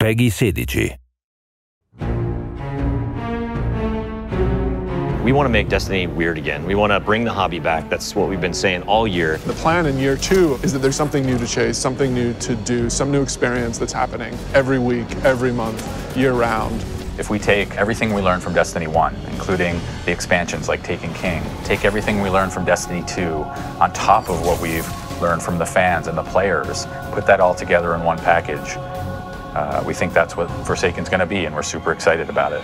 PEGI 16. We want to make Destiny weird again. We want to bring the hobby back. That's what we've been saying all year. The plan in year 2 is that there's something new to chase, something new to do, some new experience that's happening every week, every month, year round. If we take everything we learned from Destiny 1, including the expansions like Taken King, take everything we learned from Destiny 2 on top of what we've learned from the fans and the players, put that all together in one package, we think that's what Forsaken's going to be, and we're super excited about it.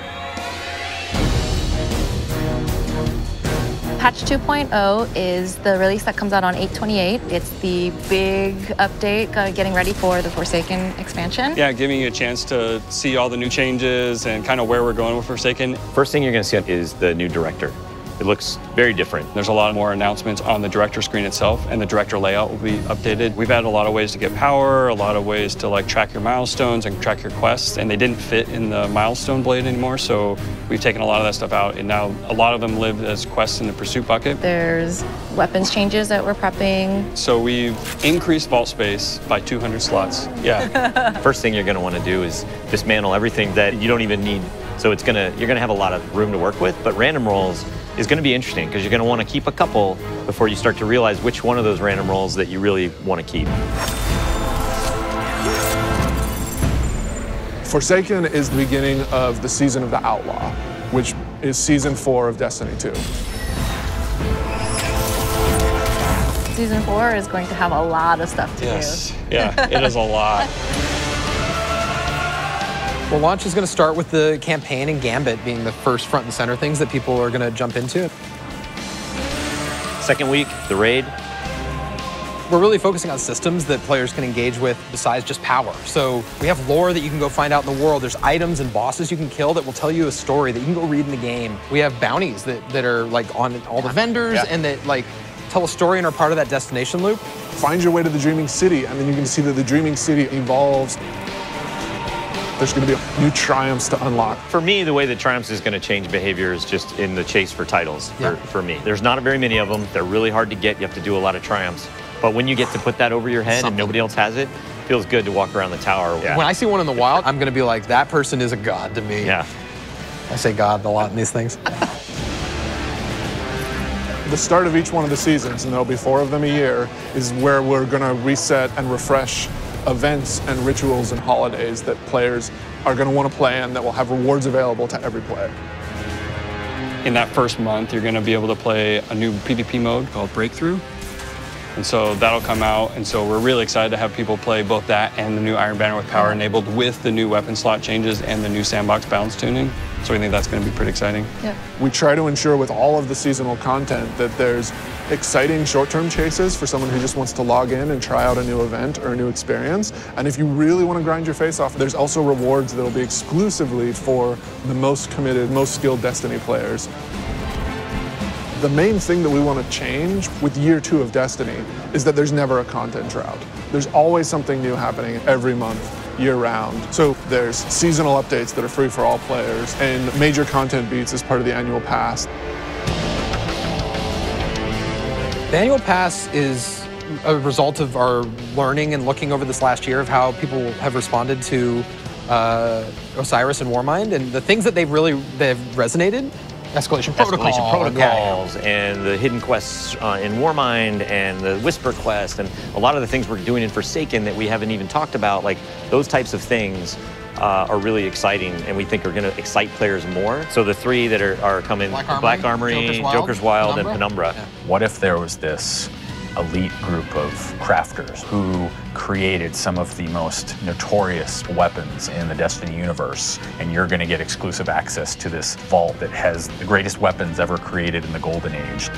Patch 2.0 is the release that comes out on 8/28. It's the big update getting ready for the Forsaken expansion. Yeah, giving you a chance to see all the new changes and kind of where we're going with Forsaken. First thing you're going to see is the new director. It looks very different. There's a lot more announcements on the director screen itself, and the director layout will be updated. We've added a lot of ways to get power, a lot of ways to like track your milestones and track your quests, and they didn't fit in the milestone blade anymore, so we've taken a lot of that stuff out, and now a lot of them live as quests in the pursuit bucket. There's weapons changes that we're prepping. So we've increased vault space by 200 slots. Yeah. First thing you're going to want to do is dismantle everything that you don't even need. So you're gonna have a lot of room to work with, but random rolls is gonna be interesting because you're gonna want to keep a couple before you start to realize which one of those random rolls that you really want to keep. Forsaken is the beginning of the season of the Outlaw, which is season 4 of Destiny 2. Season 4 is going to have a lot of stuff to do. Yeah, it is a lot. Well, launch is going to start with the campaign and Gambit being the first front and center things that people are going to jump into. Second week, the raid. We're really focusing on systems that players can engage with besides just power. So we have lore that you can go find out in the world. There's items and bosses you can kill that will tell you a story that you can go read in the game. We have bounties that are like on all the vendors and that like tell a story and are part of that destination loop. Find your way to the Dreaming City, and then you can see that the Dreaming City evolves. There's going to be new triumphs to unlock. For me, the way that triumphs is going to change behavior is just in the chase for titles, for me. There's not very many of them. They're really hard to get. You have to do a lot of triumphs. But when you get to put that over your head and nobody else has it, it feels good to walk around the tower. Yeah. When I see one in the wild, I'm going to be like, that person is a god to me. Yeah. I say god a lot in these things. The start of each one of the seasons, and there'll be 4 of them a year, is where we're going to reset and refresh events and rituals and holidays that players are going to want to play in that will have rewards available to every player. In that first month, you're going to be able to play a new PvP mode called Breakthrough. And so that'll come out, and so we're really excited to have people play both that and the new Iron Banner with power enabled with the new weapon slot changes and the new sandbox balance tuning. So we think that's going to be pretty exciting. Yeah. We try to ensure with all of the seasonal content that there's exciting short-term chases for someone who just wants to log in and try out a new event or a new experience. And if you really want to grind your face off, there's also rewards that'll be exclusively for the most committed, most skilled Destiny players. The main thing that we want to change with year 2 of Destiny is that there's never a content drought. There's always something new happening every month, year-round. So there's seasonal updates that are free for all players and major content beats as part of the annual pass. The annual pass is a result of our learning and looking over this last year of how people have responded to Osiris and Warmind, and the things that they've resonated. Escalation protocols and the hidden quests in Warmind and the Whisper quest and a lot of the things we're doing in Forsaken that we haven't even talked about, like those types of things are really exciting and we think are going to excite players more. So the 3 that are coming, Black Armory, Joker's Wild, and Penumbra. Yeah. What if there was this elite group of crafters who created some of the most notorious weapons in the Destiny universe, and you're going to get exclusive access to this vault that has the greatest weapons ever created in the Golden Age.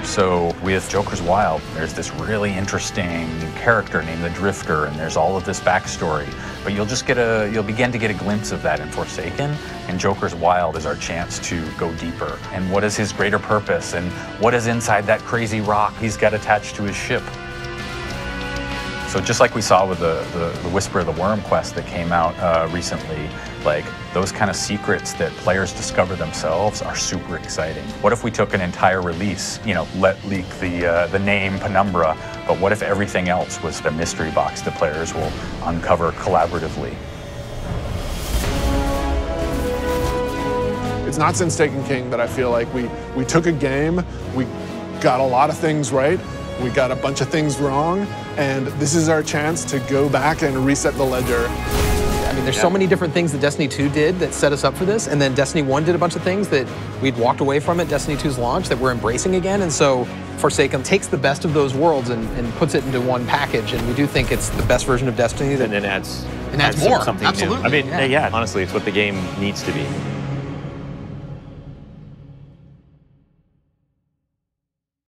So with Joker's Wild, there's this really interesting character named the Drifter, and there's all of this backstory. But you'll begin to get a glimpse of that in Forsaken, and Joker's Wild is our chance to go deeper. And what is his greater purpose, and what is inside that crazy rock he's got attached to his ship? So just like we saw with the Whisper of the Worm quest that came out recently, like those kind of secrets that players discover themselves are super exciting. What if we took an entire release, let leak the name Penumbra, but what if everything else was the mystery box that players will uncover collaboratively? It's not since Taken King that I feel like we took a game, we got a lot of things right, we got a bunch of things wrong, and this is our chance to go back and reset the ledger. I mean, there's so many different things that Destiny 2 did that set us up for this, and then Destiny 1 did a bunch of things that we'd walked away from at Destiny 2's launch that we're embracing again, and so Forsaken takes the best of those worlds and puts it into one package, and we do think it's the best version of Destiny. And then adds more, something absolutely. new. I mean, yeah, honestly, it's what the game needs to be.